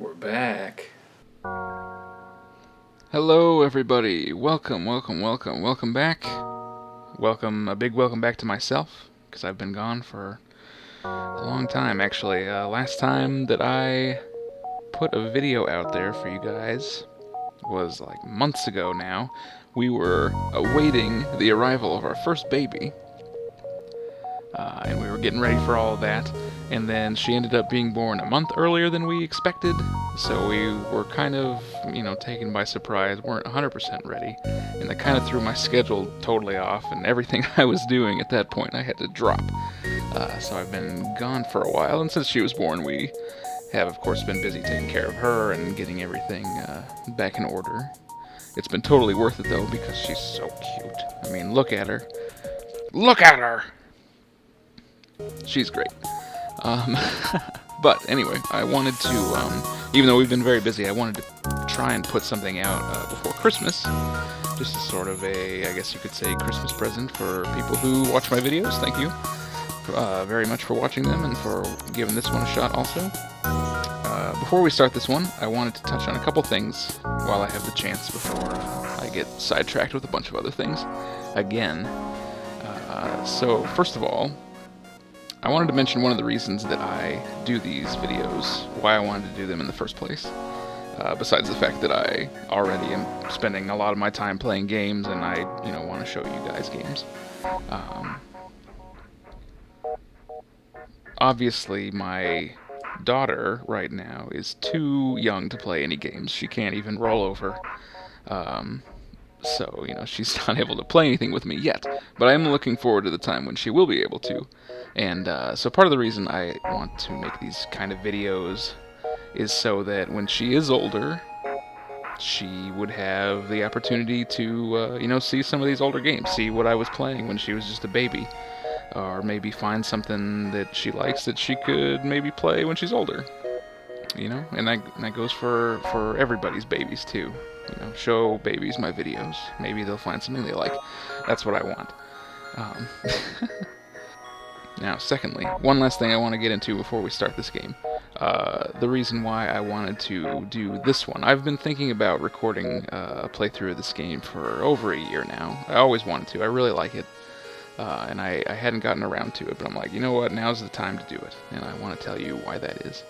We're back. Hello, everybody. Welcome back. A big welcome back to myself, because I've been gone for a long time, actually. Last time that I put a video out there for you guys was like months ago now. We were awaiting the arrival of our first baby, and we were getting ready for all of that. And then she ended up being born a month earlier than we expected, so we were kind of, taken by surprise, weren't 100% ready, and that kind of threw my schedule totally off, and everything I was doing at that point I had to drop. So I've been gone for a while, and since she was born, we have, of course, been busy taking care of her and getting everything back in order. It's been totally worth it, though, because she's so cute. I mean, look at her. Look at her! She's great. Um, but anyway, I wanted to, even though we've been very busy, I wanted to try and put something out before Christmas, just as sort of a, I guess you could say, Christmas present for people who watch my videos. Thank you very much for watching them and for giving this one a shot also. Before we start this one, I wanted to touch on a couple things while I have the chance before I get sidetracked with a bunch of other things again. So first of all, I wanted to mention one of the reasons that I do these videos, why I wanted to do them in the first place. Besides the fact that I already am spending a lot of my time playing games, and I, want to show you guys games. Obviously, my daughter right now is too young to play any games. She can't even roll over. So, she's not able to play anything with me yet. But I am looking forward to the time when she will be able to. And so part of the reason I want to make these kind of videos is so that when she is older, she would have the opportunity to, see some of these older games, see what I was playing when she was just a baby, or maybe find something that she likes that she could maybe play when she's older, and that goes for everybody's babies too. Show babies my videos. Maybe they'll find something they like. That's what I want. Um, Now, secondly, one last thing I want to get into before we start this game. The reason why I wanted to do this one. I've been thinking about recording a playthrough of this game for over a year now. I always wanted to. I really like it. And I hadn't gotten around to it, but I'm like, you know what? Now's the time to do it. And I want to tell you why that is.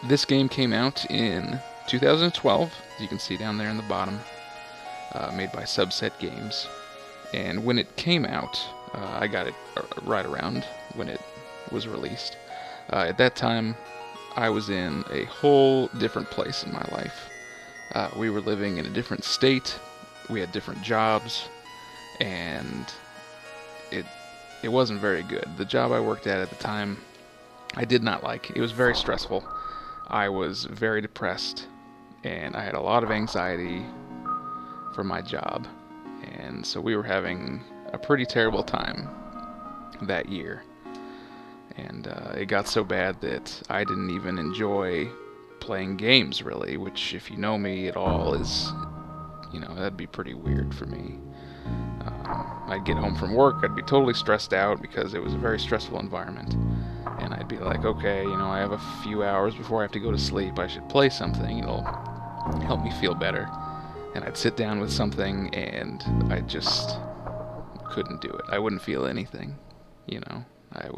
This game came out in 2012, as you can see down there in the bottom, made by Subset Games. And when it came out, I got it right around when it was released. At that time, I was in a whole different place in my life. We were living in a different state, we had different jobs, and it wasn't very good. The job I worked at the time, I did not like. It was very stressful. I was very depressed, and I had a lot of anxiety for my job. And so we were having a pretty terrible time that year. And it got so bad that I didn't even enjoy playing games, really, which, if you know me at all, is, that'd be pretty weird for me. I'd get home from work, I'd be totally stressed out because it was a very stressful environment. And I'd be like, okay, I have a few hours before I have to go to sleep. I should play something. It'll help me feel better. And I'd sit down with something, and I just couldn't do it. I wouldn't feel anything, I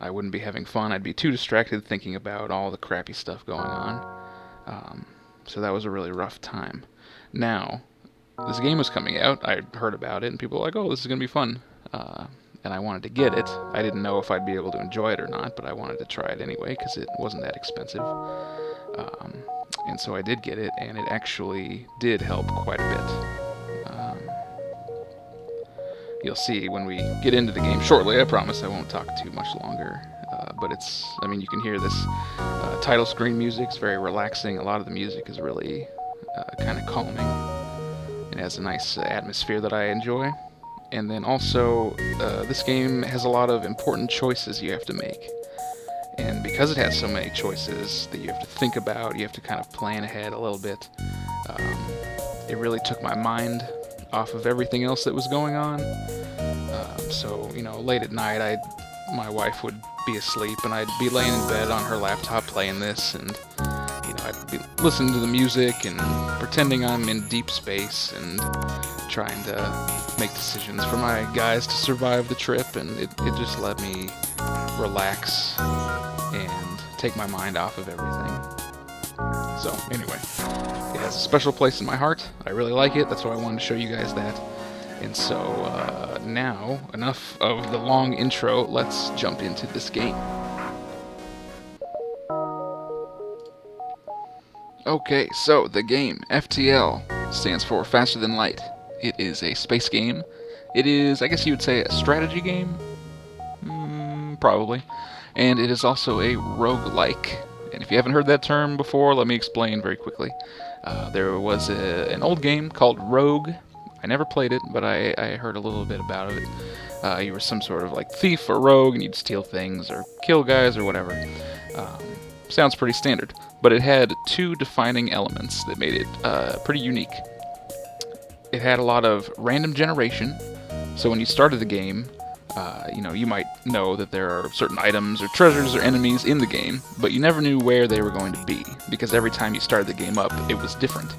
wouldn't be having fun. I'd be too distracted thinking about all the crappy stuff going on. So that was a really rough time. Now, this game was coming out. I heard about it, and people were like, oh, this is going to be fun. And I wanted to get it. I didn't know if I'd be able to enjoy it or not, but I wanted to try it anyway, because it wasn't that expensive. And so I did get it, and it actually did help quite a bit. You'll see when we get into the game shortly. I promise I won't talk too much longer. But you can hear this title screen music. It's very relaxing. A lot of the music is really kind of calming. It has a nice atmosphere that I enjoy. And then also, this game has a lot of important choices you have to make. And because it has so many choices that you have to think about, you have to kind of plan ahead a little bit, it really took my mind off of everything else that was going on. So, late at night, my wife would be asleep, and I'd be laying in bed on her laptop playing this, and I'd be listening to the music and pretending I'm in deep space and trying to make decisions for my guys to survive the trip, and it just let me relax and take my mind off of everything. So anyway, it has a special place in my heart. I really like it. That's why I wanted to show you guys that. And so now, enough of the long intro, let's jump into this game. Okay, so the game, FTL, stands for Faster Than Light. It is a space game. It is, I guess you would say, a strategy game? Probably. And it is also a roguelike. And if you haven't heard that term before, let me explain very quickly. There was an old game called Rogue. I never played it, but I heard a little bit about it. You were some sort of like thief or rogue, and you'd steal things or kill guys or whatever. Sounds pretty standard, but it had two defining elements that made it pretty unique. It had a lot of random generation, so when you started the game, you might know that there are certain items or treasures or enemies in the game, but you never knew where they were going to be, because every time you started the game up, it was different.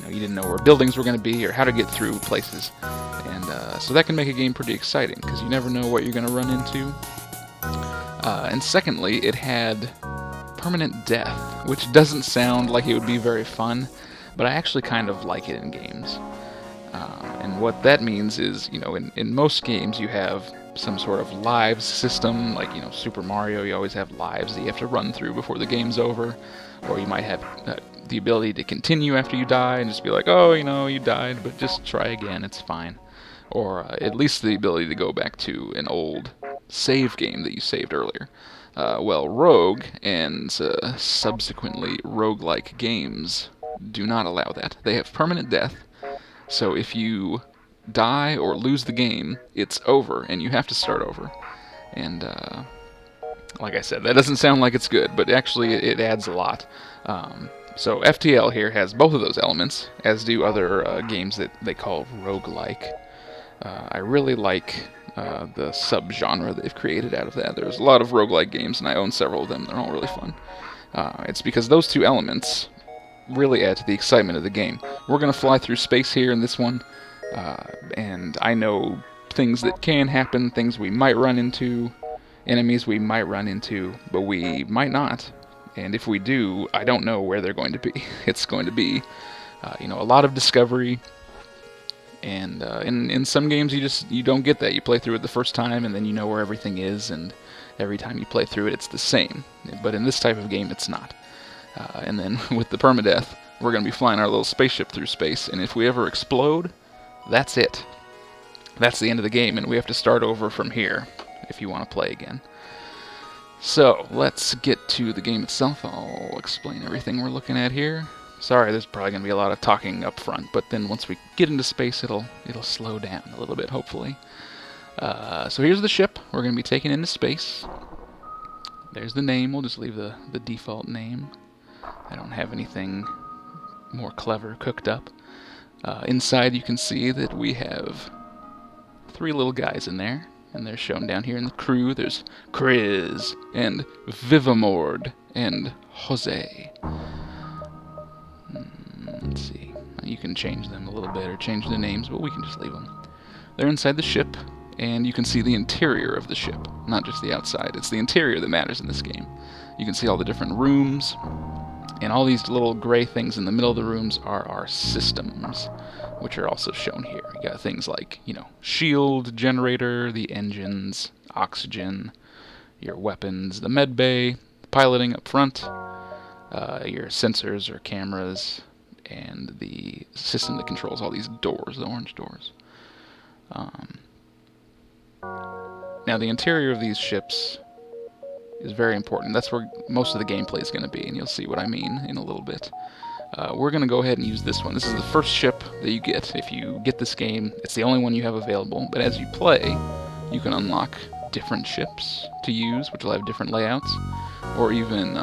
You didn't know where buildings were going to be or how to get through places, and so that can make a game pretty exciting, because you never know what you're going to run into. And secondly, it had permanent death, which doesn't sound like it would be very fun, but I actually kind of like it in games. And what that means is, in most games you have some sort of lives system, like, Super Mario, you always have lives that you have to run through before the game's over, or you might have the ability to continue after you die and just be like, oh, you died, but just try again, it's fine. Or at least the ability to go back to an old save game that you saved earlier. Well, Rogue and subsequently roguelike games do not allow that. They have permanent death, so if you die or lose the game, it's over, and you have to start over. And like I said, that doesn't sound like it's good, but actually it adds a lot. So FTL here has both of those elements, as do other games that they call roguelike. I really like the subgenre they've created out of that. There's a lot of roguelike games, and I own several of them. They're all really fun. It's because those two elements really add to the excitement of the game. We're going to fly through space here in this one, and I know things that can happen, things we might run into, enemies we might run into, but we might not. And if we do, I don't know where they're going to be. It's going to be, a lot of discovery. And in some games you don't get that. You play through it the first time and then you know where everything is, and every time you play through it it's the same. But in this type of game it's not. And then with the permadeath, we're going to be flying our little spaceship through space, and if we ever explode, that's it. That's the end of the game, and we have to start over from here if you want to play again. So let's get to the game itself. I'll explain everything we're looking at here. Sorry, there's probably going to be a lot of talking up front, but then once we get into space, it'll slow down a little bit, hopefully. So here's the ship we're going to be taking into space. There's the name. We'll just leave the default name. I don't have anything more clever cooked up. Inside you can see that we have 3 little guys in there, and they're shown down here in the crew. There's Chris, and Vivamord, and Jose. Let's see. You can change them a little bit or change the names, but we can just leave them. They're inside the ship, and you can see the interior of the ship, not just the outside. It's the interior that matters in this game. You can see all the different rooms, and all these little gray things in the middle of the rooms are our systems, which are also shown here. You got things like, shield generator, the engines, oxygen, your weapons, the med bay, piloting up front, your sensors or cameras, and the system that controls all these doors, the orange doors. Now, the interior of these ships is very important. That's where most of the gameplay is going to be, and you'll see what I mean in a little bit. We're going to go ahead and use this one. This is the first ship that you get. If you get this game, it's the only one you have available, but as you play, you can unlock different ships to use, which will have different layouts, or even,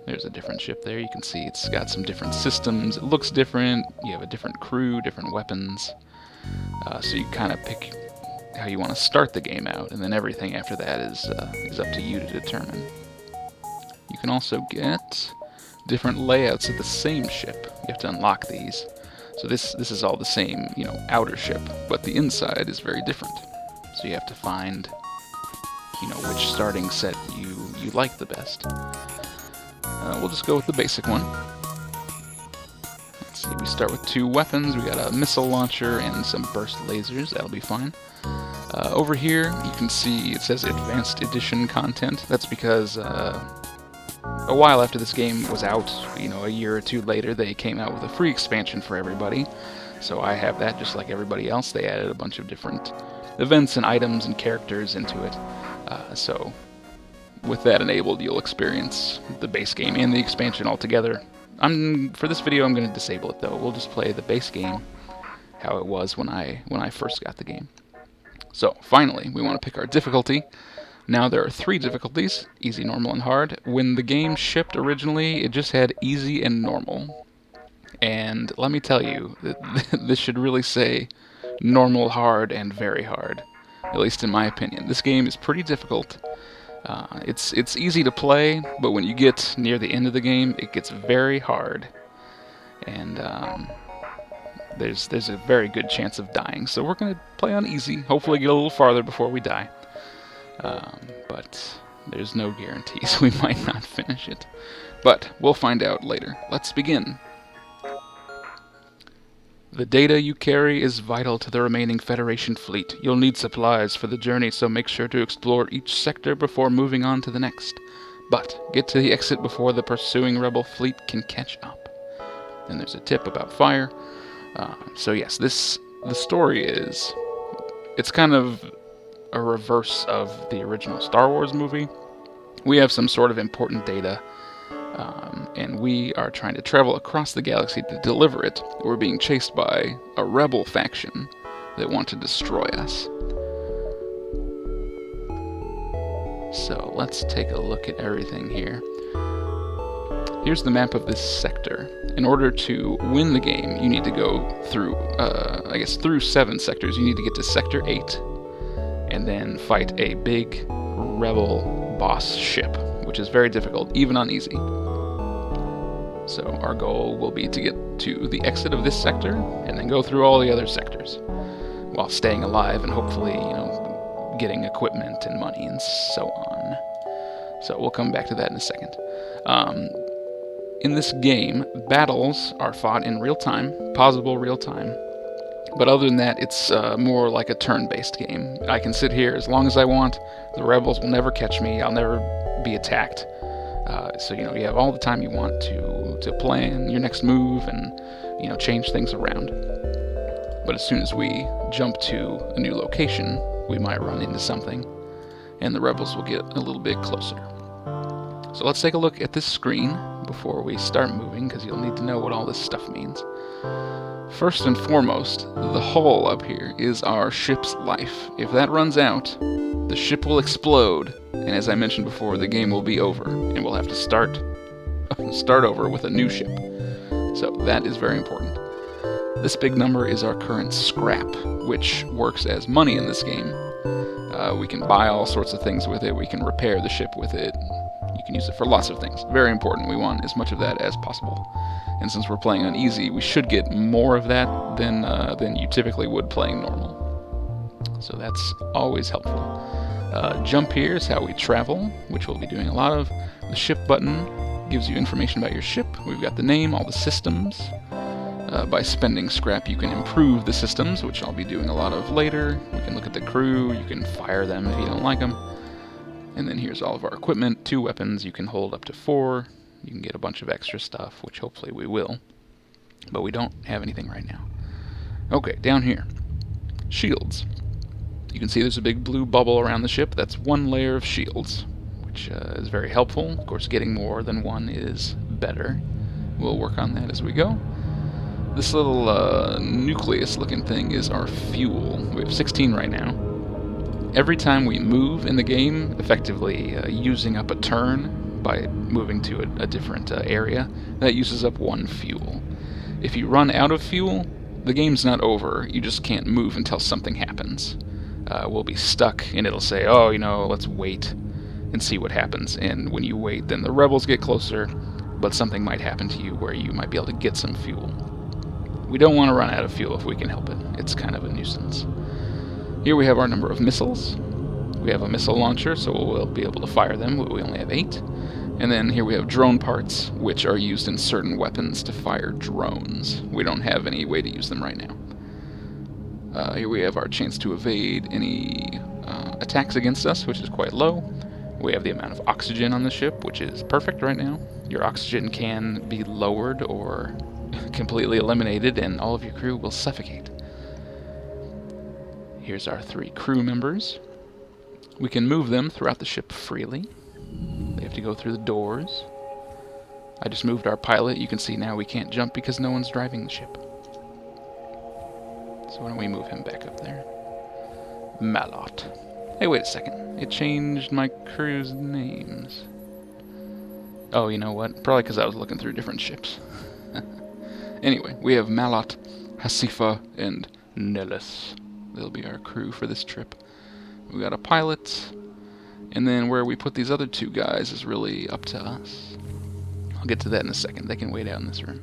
there's a different ship there. You can see it's got some different systems. It looks different. You have a different crew, different weapons. So you kind of pick you want to start the game out, and then everything after that is up to you to determine. You can also get different layouts of the same ship. You have to unlock these. So this is all the same, outer ship, but the inside is very different. So you have to find, which starting set you like the best. We'll just go with the basic one. Let's see, we start with 2 weapons. We got a missile launcher and some burst lasers. That'll be fine. Over here, you can see it says Advanced Edition content. That's because a while after this game was out, a year or 2 later, they came out with a free expansion for everybody. So I have that just like everybody else. They added a bunch of different events and items and characters into it. So with that enabled, you'll experience the base game and the expansion all together. For this video, I'm going to disable it though. We'll just play the base game how it was when I first got the game. So finally, we want to pick our difficulty. Now there are 3 difficulties, easy, normal, and hard. When the game shipped originally, it just had easy and normal. And let me tell you, this should really say normal, hard, and very hard. At least in my opinion. This game is pretty difficult. It's easy to play, but when you get near the end of the game, it gets very hard. And there's a very good chance of dying. So we're going to play on easy, hopefully get a little farther before we die. But there's no guarantees. We might not finish it. But we'll find out later. Let's begin. The data you carry is vital to the remaining Federation fleet. You'll need supplies for the journey, so make sure to explore each sector before moving on to the next. But get to the exit before the pursuing rebel fleet can catch up. And there's a tip about fire. So yes, the story is... It's kind of a reverse of the original Star Wars movie. We have some sort of important data, and we are trying to travel across the galaxy to deliver it. We're being chased by a rebel faction that want to destroy us. So let's take a look at everything here. Here's the map of this sector. In order to win the game, you need to go through, through 7 sectors. You need to get to Sector 8, and then fight a big rebel boss ship, which is very difficult, even on easy. So our goal will be to get to the exit of this sector, and then go through all the other sectors, while staying alive and hopefully, getting equipment and money and so on. So we'll come back to that in a second. In this game, battles are fought in real time, pausable real time. But other than that, it's more like a turn-based game. I can sit here as long as I want. The rebels will never catch me. I'll never be attacked. So you have all the time you want to plan your next move and change things around. But as soon as we jump to a new location, we might run into something, and the rebels will get a little bit closer. So let's take a look at this screen before we start moving, because you'll need to know what all this stuff means. First and foremost, the hull up here is our ship's life. If that runs out, the ship will explode, and as I mentioned before, the game will be over, and we'll have to start over with a new ship. So that is very important. This big number is our current scrap, which works as money in this game. We can buy all sorts of things with it. We can repair the ship with it. You can use it for lots of things. Very important. We want as much of that as possible. And since we're playing on easy, we should get more of that than you typically would playing normal. So that's always helpful. Jump here is how we travel, which we'll be doing a lot of. The ship button gives you information about your ship. We've got the name, all the systems. By spending scrap, you can improve the systems, which I'll be doing a lot of later. You can look at the crew. You can fire them if you don't like them. And then here's all of our equipment. 2 weapons. You can hold up to 4. You can get a bunch of extra stuff, which hopefully we will. But we don't have anything right now. Okay, down here. Shields. You can see there's a big blue bubble around the ship. That's 1 layer of shields, which is very helpful. Of course, getting more than 1 is better. We'll work on that as we go. This little nucleus-looking thing is our fuel. We have 16 right now. Every time we move in the game, effectively using up a turn by moving to a different area, that uses up 1 fuel. If you run out of fuel, the game's not over. You just can't move until something happens. will be stuck, and it'll say, oh, let's wait and see what happens. And when you wait, then the rebels get closer, but something might happen to you where you might be able to get some fuel. We don't want to run out of fuel if we can help it. It's kind of a nuisance. Here we have our number of missiles. We have a missile launcher, so we'll be able to fire them. We only have 8. And then here we have drone parts, which are used in certain weapons to fire drones. We don't have any way to use them right now. Here we have our chance to evade any attacks against us, which is quite low. We have the amount of oxygen on the ship, which is perfect right now. Your oxygen can be lowered or completely eliminated, and all of your crew will suffocate. Here's our 3 crew members. We can move them throughout the ship freely. They have to go through the doors. I just moved our pilot. You can see now we can't jump because no one's driving the ship. So why don't we move him back up there? Malot. Hey, wait a second. It changed my crew's names. Oh, you know what? Probably because I was looking through different ships. Anyway, we have Malot, Hasifa, and Nellis. They'll be our crew for this trip. We got a pilot, and then where we put these other 2 guys is really up to us. I'll get to that in a second. They can wait out in this room.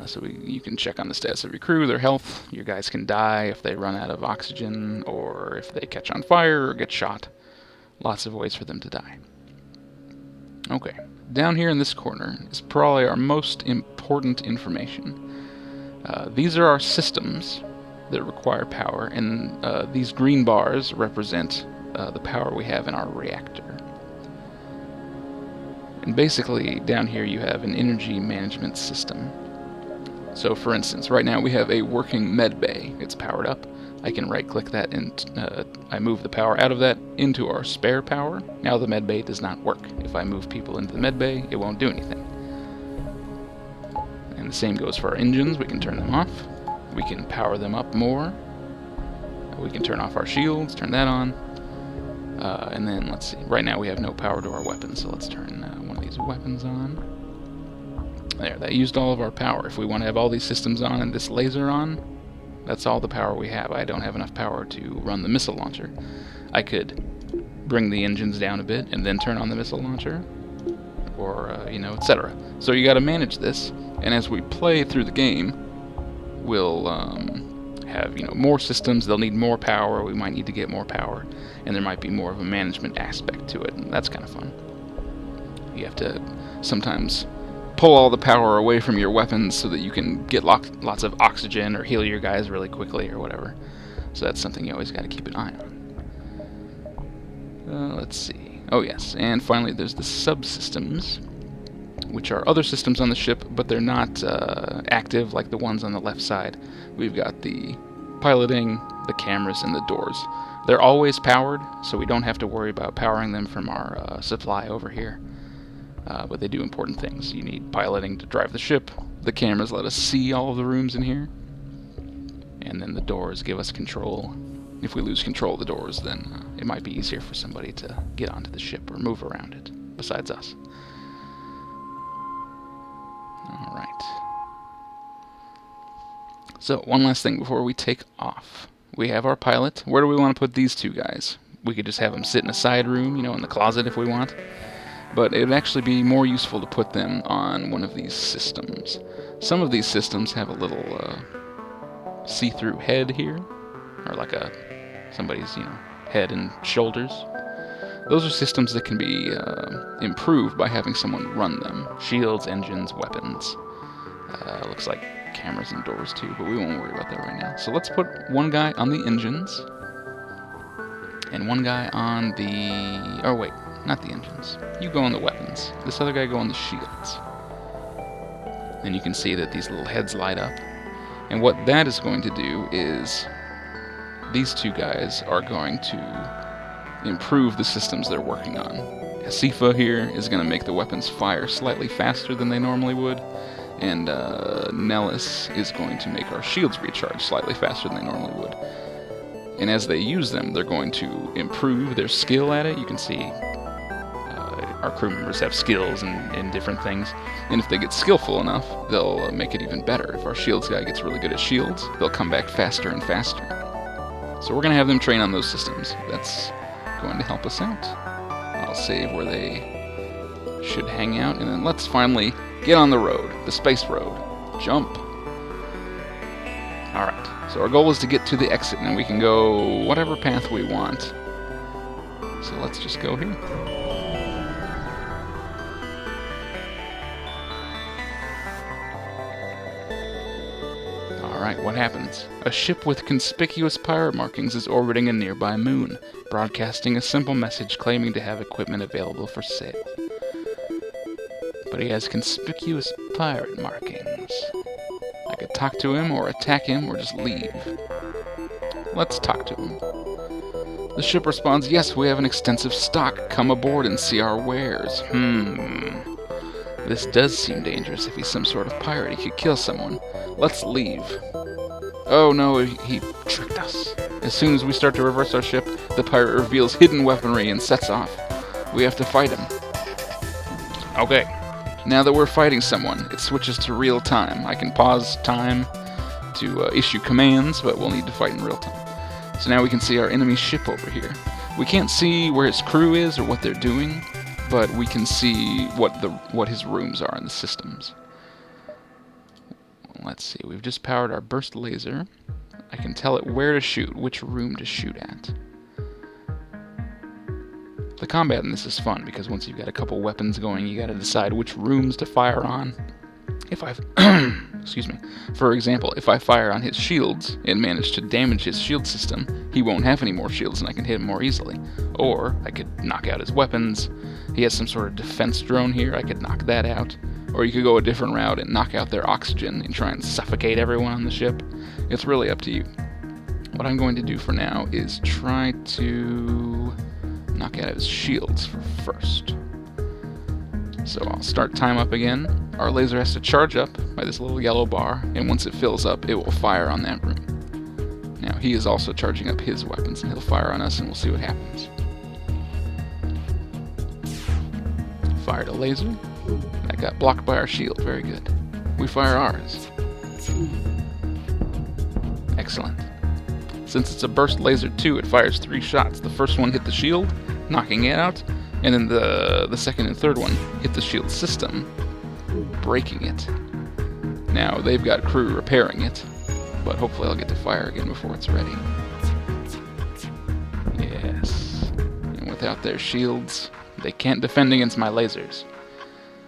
So you can check on the status of your crew, their health. Your guys can die if they run out of oxygen, or if they catch on fire or get shot. Lots of ways for them to die. Okay, down here in this corner is probably our most important information. These are our systems that require power, and these green bars represent the power we have in our reactor. And basically, down here you have an energy management system. So for instance, right now we have a working med bay. It's powered up. I can right-click that and I move the power out of that into our spare power. Now the med bay does not work. If I move people into the med bay, it won't do anything. And the same goes for our engines. We can turn them off. We can power them up more. We can turn off our shields, turn that on. And then, let's see, right now we have no power to our weapons, so let's turn one of these weapons on. There, that used all of our power. If we want to have all these systems on and this laser on, that's all the power we have. I don't have enough power to run the missile launcher. I could bring the engines down a bit and then turn on the missile launcher, or, etc. So you gotta manage this, and as we play through the game, we'll have, more systems. They'll need more power. We might need to get more power, and there might be more of a management aspect to it, and that's kind of fun. You have to sometimes pull all the power away from your weapons so that you can get lots of oxygen or heal your guys really quickly or whatever. So that's something you always got to keep an eye on. Let's see. Oh yes, and finally there's the subsystems, which are other systems on the ship, but they're not active like the ones on the left side. We've got the piloting, the cameras, and the doors. They're always powered, so we don't have to worry about powering them from our supply over here. But they do important things. You need piloting to drive the ship. The cameras let us see all of the rooms in here. And then the doors give us control. If we lose control of the doors, then it might be easier for somebody to get onto the ship or move around it, besides us. Alright. So, one last thing before we take off. We have our pilot. Where do we want to put these 2 guys? We could just have them sit in a side room, in the closet if we want. But it would actually be more useful to put them on one of these systems. Some of these systems have a little see-through head here, or like somebody's head and shoulders. Those are systems that can be improved by having someone run them. Shields, engines, weapons. Looks like cameras and doors too, but we won't worry about that right now. So let's put one guy on the engines, and one guy on the... oh wait, not the engines. You go on the weapons. This other guy go on the shields. And you can see that these little heads light up. And what that is going to do is these 2 guys are going to improve the systems they're working on. Hasifa here is going to make the weapons fire slightly faster than they normally would. And Nellis is going to make our shields recharge slightly faster than they normally would. And as they use them, they're going to improve their skill at it. You can see our crew members have skills in different things. And if they get skillful enough, they'll make it even better. If our shields guy gets really good at shields, they'll come back faster and faster. So we're going to have them train on those systems. That's going to help us out. I'll save where they should hang out, and then let's finally get on the road, the space road. Jump. Alright, so our goal is to get to the exit, and we can go whatever path we want. So let's just go here. Alright, what happens? A ship with conspicuous pirate markings is orbiting a nearby moon, broadcasting a simple message claiming to have equipment available for sale. But he has conspicuous pirate markings. I could talk to him, or attack him, or just leave. Let's talk to him. The ship responds, "Yes, we have an extensive stock. Come aboard and see our wares." This does seem dangerous. If he's some sort of pirate, he could kill someone. Let's leave. Oh no, he tricked us. As soon as we start to reverse our ship, the pirate reveals hidden weaponry and sets off. We have to fight him. Okay. Now that we're fighting someone, it switches to real time. I can pause time to issue commands, but we'll need to fight in real time. So now we can see our enemy ship over here. We can't see where his crew is or what they're doing, but we can see what his rooms are in the systems. Let's see, we've just powered our burst laser. I can tell it where to shoot, which room to shoot at. The combat in this is fun, because once you've got a couple weapons going, you gotta decide which rooms to fire on. If I excuse me. For example, if I fire on his shields and manage to damage his shield system, he won't have any more shields and I can hit him more easily. Or I could knock out his weapons. He has some sort of defense drone here, I could knock that out. Or you could go a different route and knock out their oxygen and try and suffocate everyone on the ship. It's really up to you. What I'm going to do for now is try to knock out his shields first. So I'll start time up again. Our laser has to charge up by this little yellow bar, and once it fills up, it will fire on that room. Now he is also charging up his weapons, and he'll fire on us, and we'll see what happens. Fired a laser. That got blocked by our shield. Very good. We fire ours. Excellent. Since it's a burst laser too, it fires 3 shots. The first one hit the shield, knocking it out, and then the second and third one hit the shield system, breaking it. Now, they've got crew repairing it, but hopefully I'll get to fire again before it's ready. Yes. And without their shields, they can't defend against my lasers.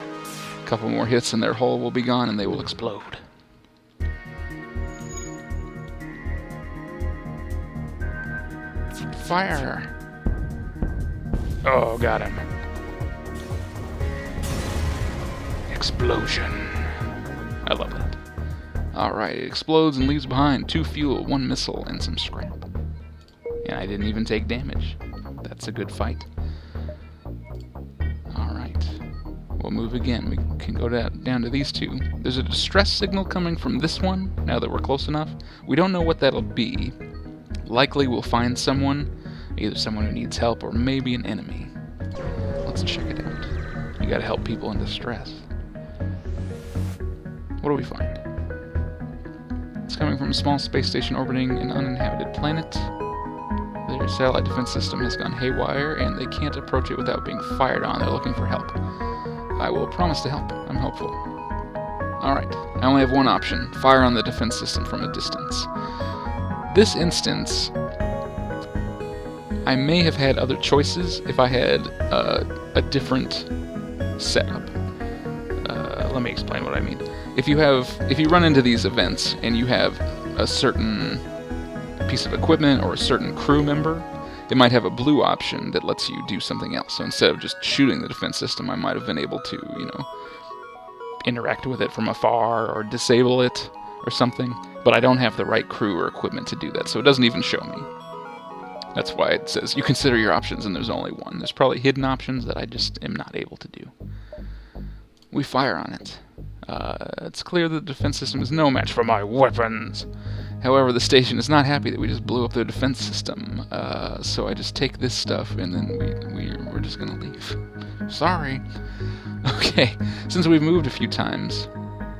A couple more hits and their hull will be gone and they will explode. Fire! Oh, got him. Explosion. I love that. Alright, it explodes and leaves behind 2 fuel, 1 missile, and some scrap. And I didn't even take damage. That's a good fight. Alright. We'll move again. We can go down to these 2. There's a distress signal coming from this one, now that we're close enough. We don't know what that'll be. Likely we'll find someone, either someone who needs help or maybe an enemy. Let's check it out. You gotta help people in distress. What do we find? It's coming from a small space station orbiting an uninhabited planet. Their satellite defense system has gone haywire and they can't approach it without being fired on. They're looking for help. I will promise to help. I'm hopeful. Alright, I only have one option. Fire on the defense system from a distance. This instance, I may have had other choices if I had a different setup. Let me explain what I mean. If you run into these events and you have a certain piece of equipment or a certain crew member, it might have a blue option that lets you do something else. So instead of just shooting the defense system, I might have been able to, interact with it from afar or disable it or something. But I don't have the right crew or equipment to do that, so it doesn't even show me. That's why it says you consider your options and there's only one. There's probably hidden options that I just am not able to do. We fire on it. It's clear that the defense system is no match for my weapons. However, the station is not happy that we just blew up their defense system. So I just take this stuff and then we're just gonna leave. Sorry. Okay, since we've moved a few times,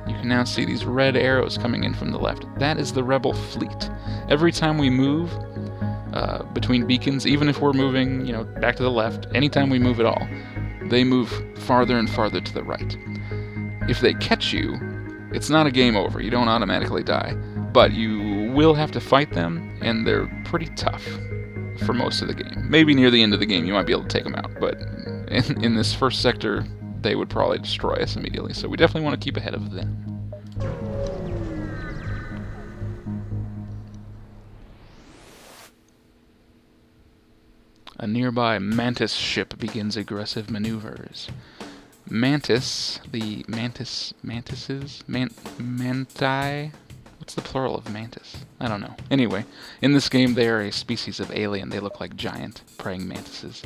you can now see these red arrows coming in from the left. That is the rebel fleet. Every time we move, between beacons, even if we're moving, back to the left, anytime we move at all, they move farther and farther to the right. If they catch you, it's not a game over. You don't automatically die, but you will have to fight them, and they're pretty tough for most of the game. Maybe near the end of the game you might be able to take them out, but in this first sector, they would probably destroy us immediately, so we definitely want to keep ahead of them. A nearby Mantis ship begins aggressive maneuvers. Mantis, manti? What's the plural of mantis? I don't know. Anyway, in this game they are a species of alien. They look like giant praying mantises,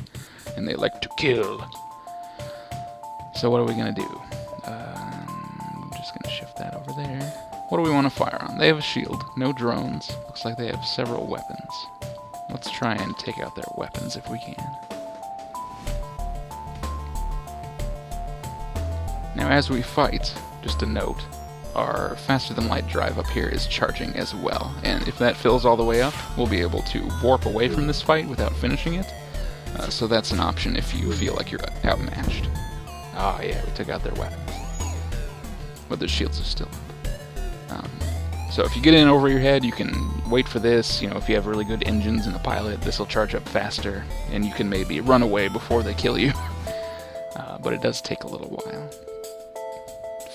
and they like to kill. So what are we going to do? I'm just going to shift that over there. What do we want to fire on? They have a shield, no drones. Looks like they have several weapons. Let's try and take out their weapons if we can. Now as we fight, just a note, our faster-than-light drive up here is charging as well, and if that fills all the way up, we'll be able to warp away from this fight without finishing it, so that's an option if you feel like you're outmatched. Oh yeah, we took out their weapons, but their shields are still up. So if you get in over your head, you can wait for this. If you have really good engines and a pilot, this will charge up faster, and you can maybe run away before they kill you. But it does take a little while.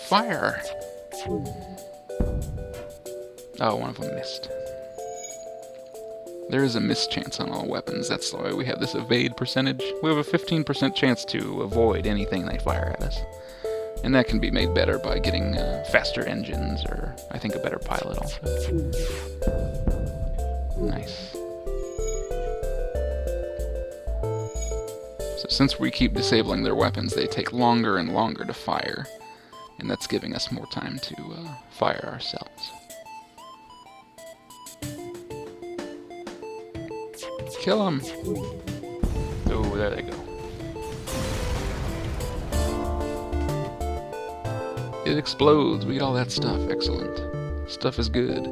Fire! Oh, one of them missed. There is a miss chance on all weapons. That's why we have this evade percentage. We have a 15% chance to avoid anything they fire at us. And that can be made better by getting faster engines, or I think a better pilot also. Nice. So since we keep disabling their weapons, they take longer and longer to fire, and that's giving us more time to fire ourselves. Kill them! Oh, there they go. It explodes. We get all that stuff. Excellent. Stuff is good.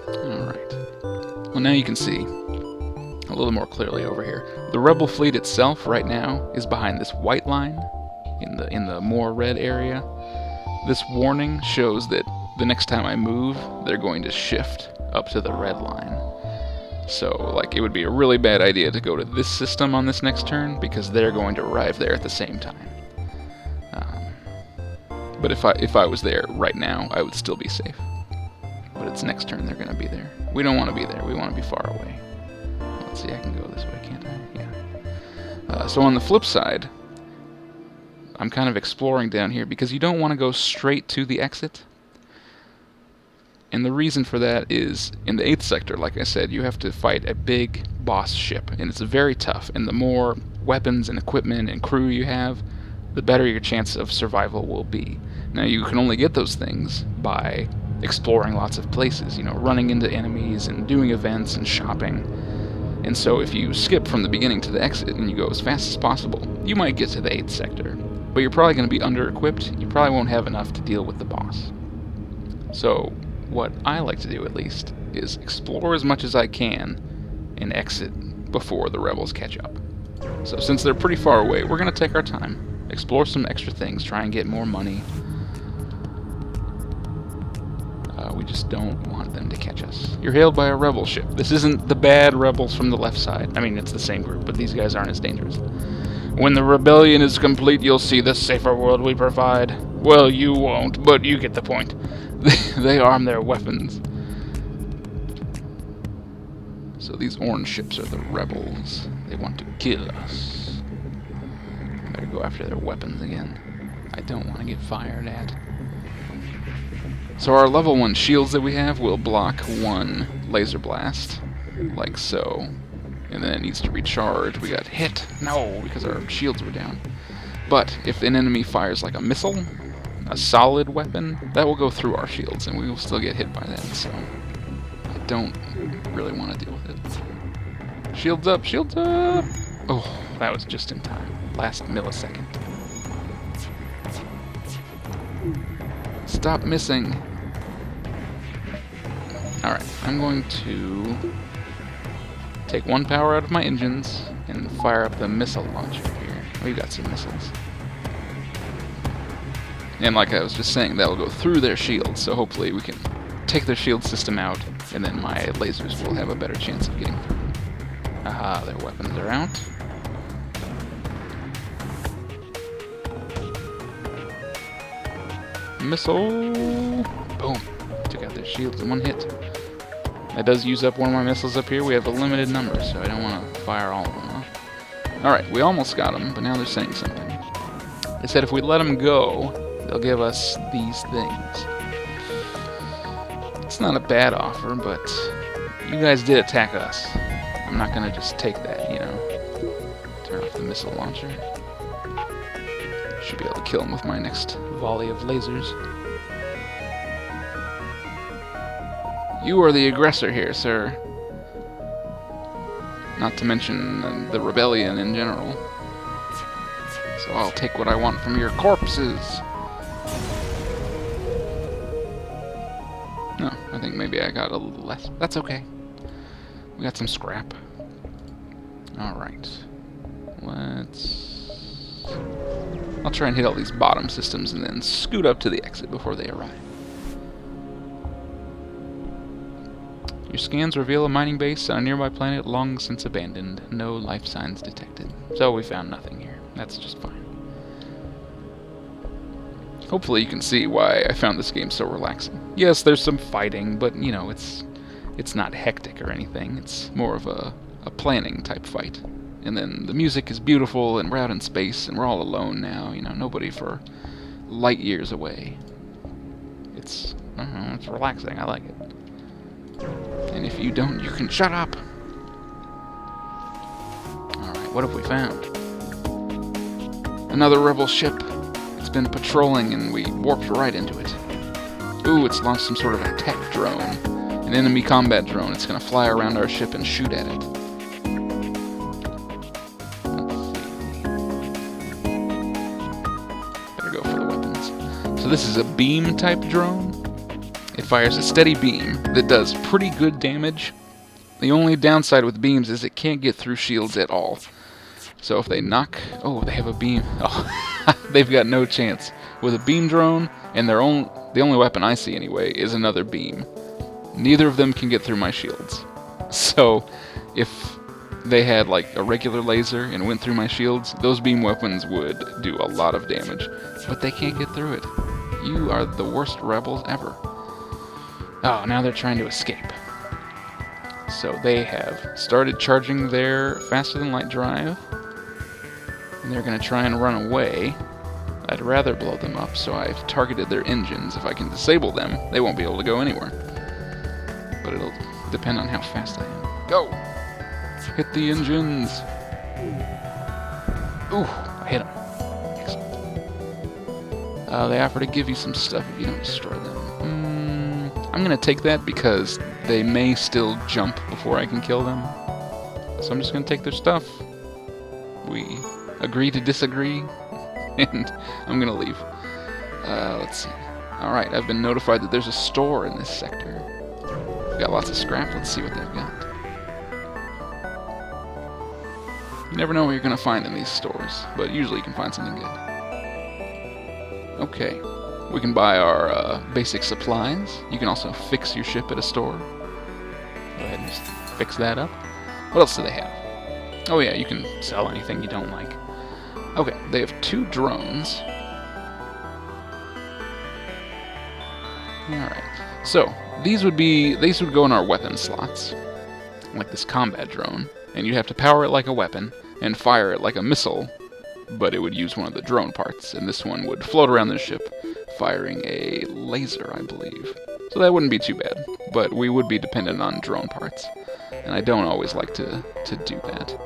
Alright. Well, now you can see a little more clearly over here. The Rebel fleet itself right now is behind this white line in the more red area. This warning shows that the next time I move, they're going to shift up to the red line. So, it would be a really bad idea to go to this system on this next turn, because they're going to arrive there at the same time. But if I was there right now, I would still be safe. But it's next turn they're going to be there. We don't want to be there. We want to be far away. Let's see, I can go this way, can't I? Yeah. So on the flip side, I'm kind of exploring down here, because you don't want to go straight to the exit. And the reason for that is, in the 8th sector, like I said, you have to fight a big boss ship, and it's very tough, and the more weapons and equipment and crew you have, the better your chance of survival will be. Now, you can only get those things by exploring lots of places, running into enemies and doing events and shopping. And so if you skip from the beginning to the exit and you go as fast as possible, you might get to the 8th sector, but you're probably going to be under-equipped. You probably won't have enough to deal with the boss. So what I like to do, at least, is explore as much as I can and exit before the rebels catch up. So since they're pretty far away, we're going to take our time, explore some extra things, try and get more money. We just don't want them to catch us. You're hailed by a rebel ship. This isn't the bad rebels from the left side. I mean, it's the same group, but these guys aren't as dangerous. When the rebellion is complete, you'll see the safer world we provide. Well, you won't, but you get the point. They arm their weapons. So these orange ships are the rebels. They want to kill us. Better go after their weapons again. I don't want to get fired at. So our level 1 shields that we have will block 1 laser blast, like so. And then it needs to recharge. We got hit. No, because our shields were down. But if an enemy fires like a missile, a solid weapon, that will go through our shields, and we will still get hit by that, so I don't really want to deal with it. Shields up! Shields up! Oh, that was just in time. Last millisecond. Stop missing. Alright, I'm going to take one power out of my engines and fire up the missile launcher here. We've got some missiles. And like I was just saying, that'll go through their shields, so hopefully we can take their shield system out, and then my lasers will have a better chance of getting through. Aha, their weapons are out. Missile! Boom. Took out their shields in one hit. That does use up one of my missiles up here. We have a limited number, so I don't want to fire all of them off. Alright, we almost got them, but now they're saying something. They said if we let them go, they'll give us these things. It's not a bad offer, but you guys did attack us. I'm not going to just take that, you know. Turn off the missile launcher. Should be able to kill him with my next volley of lasers. You are the aggressor here, sir. Not to mention the rebellion in general. So I'll take what I want from your corpses. No, I think maybe I got a little less. That's okay. We got some scrap. Alright. I'll try and hit all these bottom systems and then scoot up to the exit before they arrive. Your scans reveal a mining base on a nearby planet long since abandoned. No life signs detected. So we found nothing here. That's just fine. Hopefully you can see why I found this game so relaxing. Yes, there's some fighting, but you know, it's not hectic or anything. It's more of a planning type fight. And then the music is beautiful, and we're out in space, and we're all alone now. You know, nobody for light years away. It's relaxing. I like it. And if you don't, you can shut up. Alright, what have we found? Another rebel ship. It's been patrolling, and we warped right into it. Ooh, it's launched some sort of a tech drone. An enemy combat drone. It's going to fly around our ship and shoot at it. So this is a beam type drone. It fires a steady beam that does pretty good damage. The only downside with beams is it can't get through shields at all. So if they knock... Oh, they have a beam. Oh, they've got no chance. With a beam drone, and the only weapon I see anyway is another beam. Neither of them can get through my shields. So if they had like a regular laser and went through my shields, those beam weapons would do a lot of damage. But they can't get through it. You are the worst rebels ever. Oh, now they're trying to escape. So they have started charging their faster-than-light drive. And they're going to try and run away. I'd rather blow them up, so I've targeted their engines. If I can disable them, they won't be able to go anywhere. But it'll depend on how fast I am. Go! Hit the engines! Ooh, I hit them. They offer to give you some stuff if you don't destroy them. I'm going to take that because they may still jump before I can kill them. So I'm just going to take their stuff. We agree to disagree, and I'm going to leave. Let's see. Alright, I've been notified that there's a store in this sector. We've got lots of scrap. Let's see what they've got. You never know what you're going to find in these stores, but usually you can find something good. Okay, we can buy our basic supplies. You can also fix your ship at a store. Go ahead and just fix that up. What else do they have? Oh yeah, you can sell anything you don't like. Okay, they have 2 drones. Alright, so these would go in our weapon slots, like this combat drone, and you'd have to power it like a weapon and fire it like a missile, but it would use one of the drone parts, and this one would float around the ship, firing a laser, I believe. So that wouldn't be too bad, but we would be dependent on drone parts, and I don't always like to do that.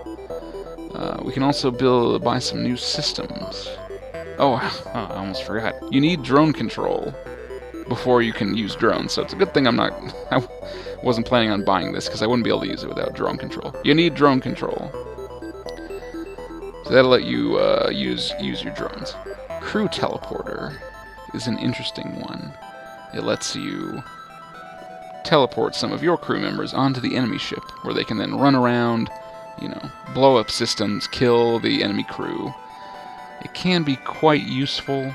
We can also buy some new systems. Oh, I almost forgot. You need drone control before you can use drones, so it's a good thing I wasn't planning on buying this, because I wouldn't be able to use it without drone control. You need drone control. So that'll let you use your drones. Crew teleporter is an interesting one. It lets you teleport some of your crew members onto the enemy ship, where they can then run around, you know, blow up systems, kill the enemy crew. It can be quite useful,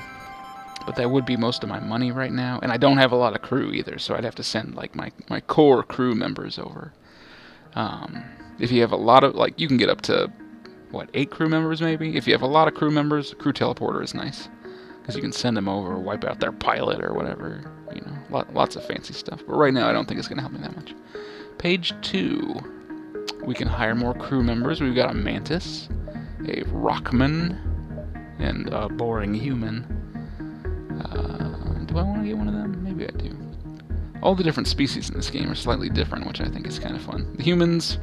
but that would be most of my money right now, and I don't have a lot of crew either, so I'd have to send like my core crew members over. If you have a lot of, like, you can get up to, what, 8 crew members maybe? If you have a lot of crew members, crew teleporter is nice, because you can send them over, wipe out their pilot or whatever, you know, lots of fancy stuff. But right now I don't think it's going to help me that much. Page 2, we can hire more crew members. We've got a Mantis, a Rockman, and a Boring Human. Do I want to get one of them? Maybe I do. All the different species in this game are slightly different, which I think is kind of fun. The humans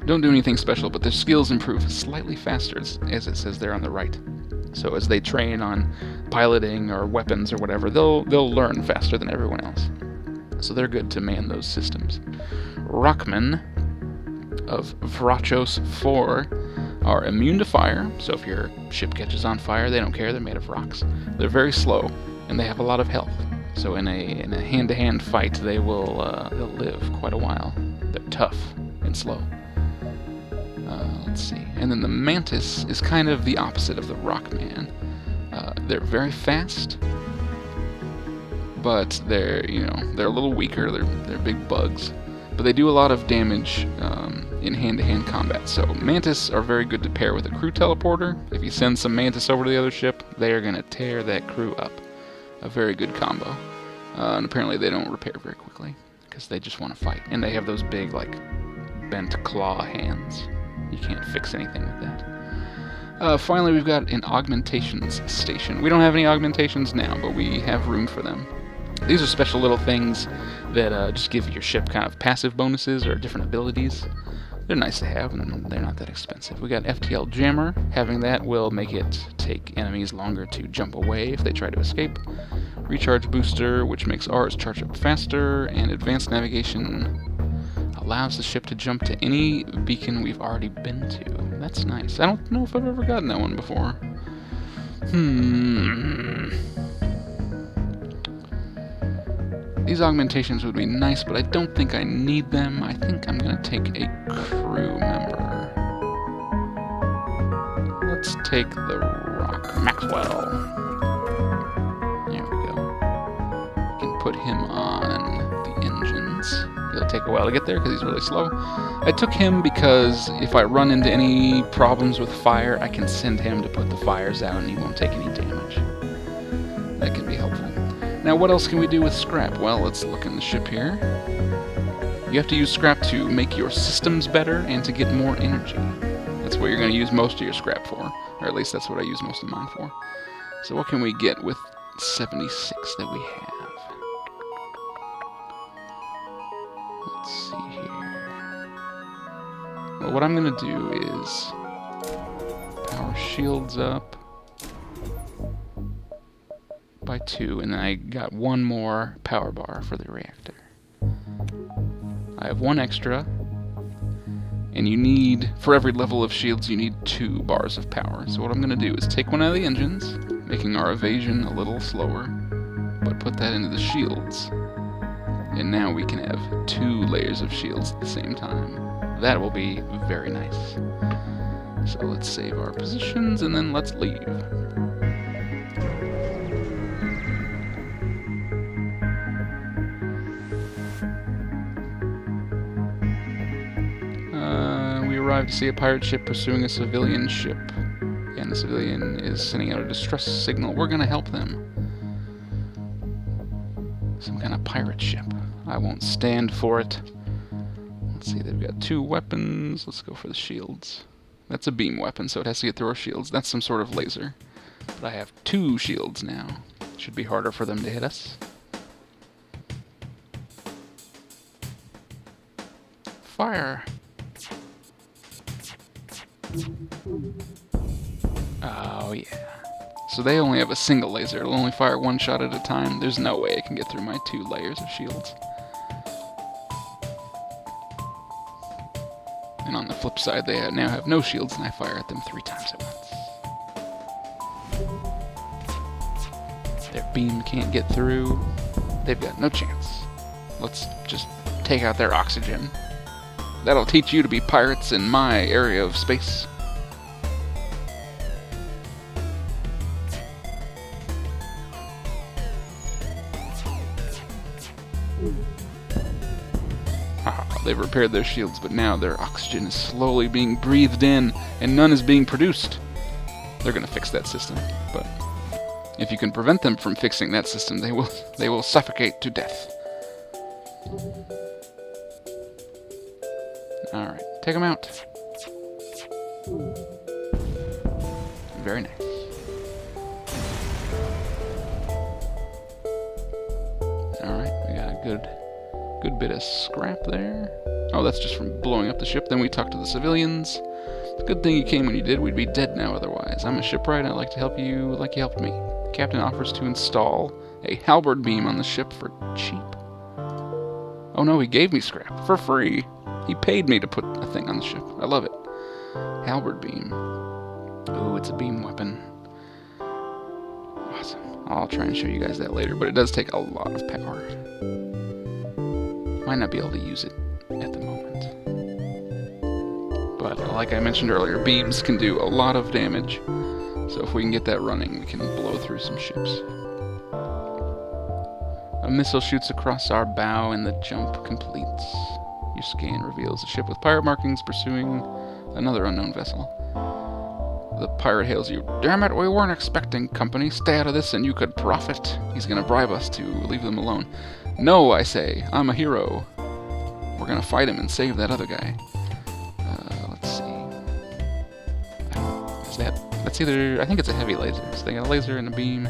don't do anything special, but their skills improve slightly faster, as it says there on the right. So as they train on piloting or weapons or whatever, they'll learn faster than everyone else. So they're good to man those systems. Rockmen of Vrachos 4 are immune to fire, so if your ship catches on fire, they don't care, they're made of rocks. They're very slow, and they have a lot of health. So in a hand-to-hand fight, they'll live quite a while. They're tough and slow. Let's see. And then the Mantis is kind of the opposite of the Rockman. They're very fast, but they're a little weaker. They're big bugs, but they do a lot of damage in hand-to-hand combat. So Mantis are very good to pair with a crew teleporter. If you send some Mantis over to the other ship, they are going to tear that crew up. A very good combo. And apparently they don't repair very quickly, because they just want to fight. And they have those big, like, bent claw hands. You can't fix anything with that. Finally, we've got an augmentations station. We don't have any augmentations now, but we have room for them. These are special little things that just give your ship kind of passive bonuses or different abilities. They're nice to have, and they're not that expensive. We got FTL Jammer. Having that will make it take enemies longer to jump away if they try to escape. Recharge Booster, which makes ours charge up faster, and Advanced Navigation allows the ship to jump to any beacon we've already been to. That's nice. I don't know if I've ever gotten that one before. These augmentations would be nice, but I don't think I need them. I think I'm going to take a crew member. Let's take the Rock Maxwell. There we go. We can put him on the engines. It'll take a while to get there because he's really slow. I took him because if I run into any problems with fire, I can send him to put the fires out and he won't take any damage. That can be helpful. Now, what else can we do with scrap? Well, let's look in the ship here. You have to use scrap to make your systems better and to get more energy. That's what you're going to use most of your scrap for, or at least that's what I use most of mine for. So what can we get with 76 that we have? Let's see here. Well, what I'm going to do is power shields up by 2, and then I got one more power bar for the reactor. I have one extra, and you need, for every level of shields, you need 2 bars of power. So what I'm going to do is take one out of the engines, making our evasion a little slower, but put that into the shields. And now we can have 2 layers of shields at the same time. That will be very nice. So let's save our positions, and then let's leave. We arrived to see a pirate ship pursuing a civilian ship, and the civilian is sending out a distress signal. We're gonna help them. Some kind of pirate ship. I won't stand for it. Let's see, they've got 2 weapons. Let's go for the shields. That's a beam weapon, so it has to get through our shields. That's some sort of laser. But I have 2 shields now. Should be harder for them to hit us. Fire! Oh yeah. So they only have a single laser. It'll only fire 1 shot at a time. There's no way it can get through my 2 layers of shields. And on the flip side, they now have no shields, and I fire at them 3 times at once. Their beam can't get through. They've got no chance. let's just take out their oxygen. That'll teach you to be pirates in my area of space. They've repaired their shields, but now their oxygen is slowly being breathed in, and none is being produced. They're gonna fix that system, but if you can prevent them from fixing that system, they will suffocate to death. Alright, take them out. Very nice. Alright, we got a good bit of scrap there. Oh, that's just from blowing up the ship. Then we talked to the civilians. It's a good thing you came when you did. We'd be dead now otherwise. I'm a shipwright and I'd like to help you like you helped me. The captain offers to install a halberd beam on the ship for cheap. Oh no, he gave me scrap for free. He paid me to put a thing on the ship. I love it. Halberd beam. Ooh, it's a beam weapon. Awesome. I'll try and show you guys that later, but it does take a lot of power. Might not be able to use it at the moment. But like I mentioned earlier, beams can do a lot of damage. So if we can get that running, we can blow through some ships. A missile shoots across our bow and the jump completes. Your scan reveals a ship with pirate markings pursuing another unknown vessel. The pirate hails you. Damn it, we weren't expecting company. Stay out of this and you could profit. He's gonna bribe us to leave them alone. No, I say. I'm a hero. We're gonna fight him and save that other guy. Let's see. Is that... That's either... I think it's a heavy laser. So they got a laser and a beam.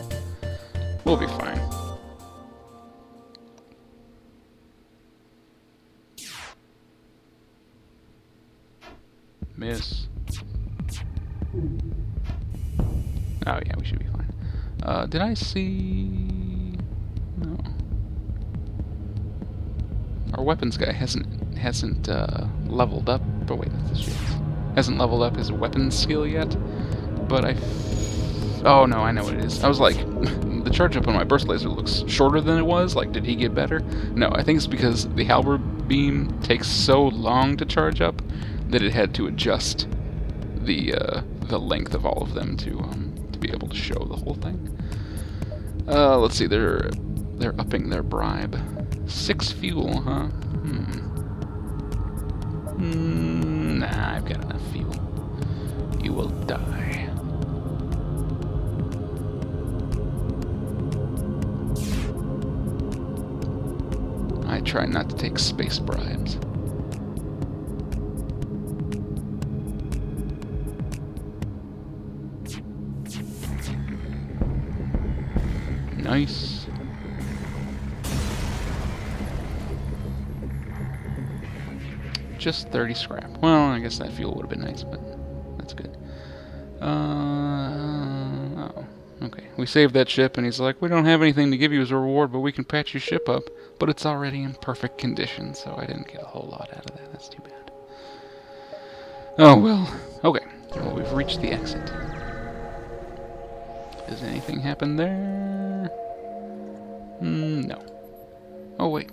We'll be fine. Miss. Oh yeah, we should be fine. Did I see... No. Our weapons guy hasn't leveled up. But wait, that's the shields. Hasn't leveled up his weapons skill yet. But oh no, I know what it is. I was like, the charge up on my burst laser looks shorter than it was. Like, did he get better? No, I think it's because the halberd beam takes so long to charge up that it had to adjust the length of all of them to be able to show the whole thing. Let's see, they're upping their bribe. 6 fuel, huh? Nah, I've got enough fuel. You will die. I try not to take space bribes. Nice. Just 30 scrap. Well, I guess that fuel would have been nice, but that's good. Oh, okay. We saved that ship, and he's like, we don't have anything to give you as a reward, but we can patch your ship up. But it's already in perfect condition, so I didn't get a whole lot out of that. That's too bad. Oh, well. Okay. Well, we've reached the exit. Does anything happen there? No. Oh, wait.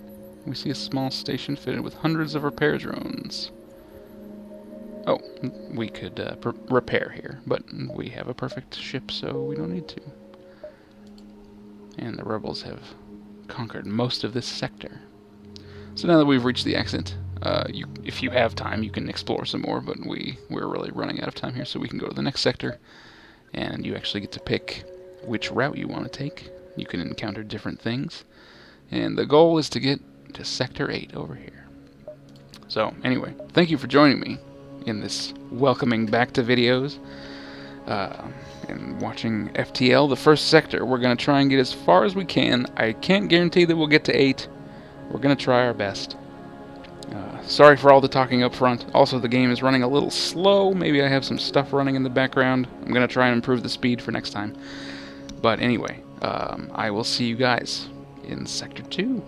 We see a small station fitted with hundreds of repair drones. Oh, we could repair here, but we have a perfect ship, so we don't need to. And the rebels have conquered most of this sector. So now that we've reached the exit, if you have time, you can explore some more, but we're really running out of time here, so we can go to the next sector, and you actually get to pick which route you want to take. You can encounter different things, and the goal is to get to Sector 8 over here. So, anyway, thank you for joining me in this welcoming back to videos, and watching FTL, the first sector. We're going to try and get as far as we can. I can't guarantee that we'll get to 8. We're going to try our best. Sorry for all the talking up front. Also, the game is running a little slow. Maybe I have some stuff running in the background. I'm going to try and improve the speed for next time. But anyway, I will see you guys in Sector 2.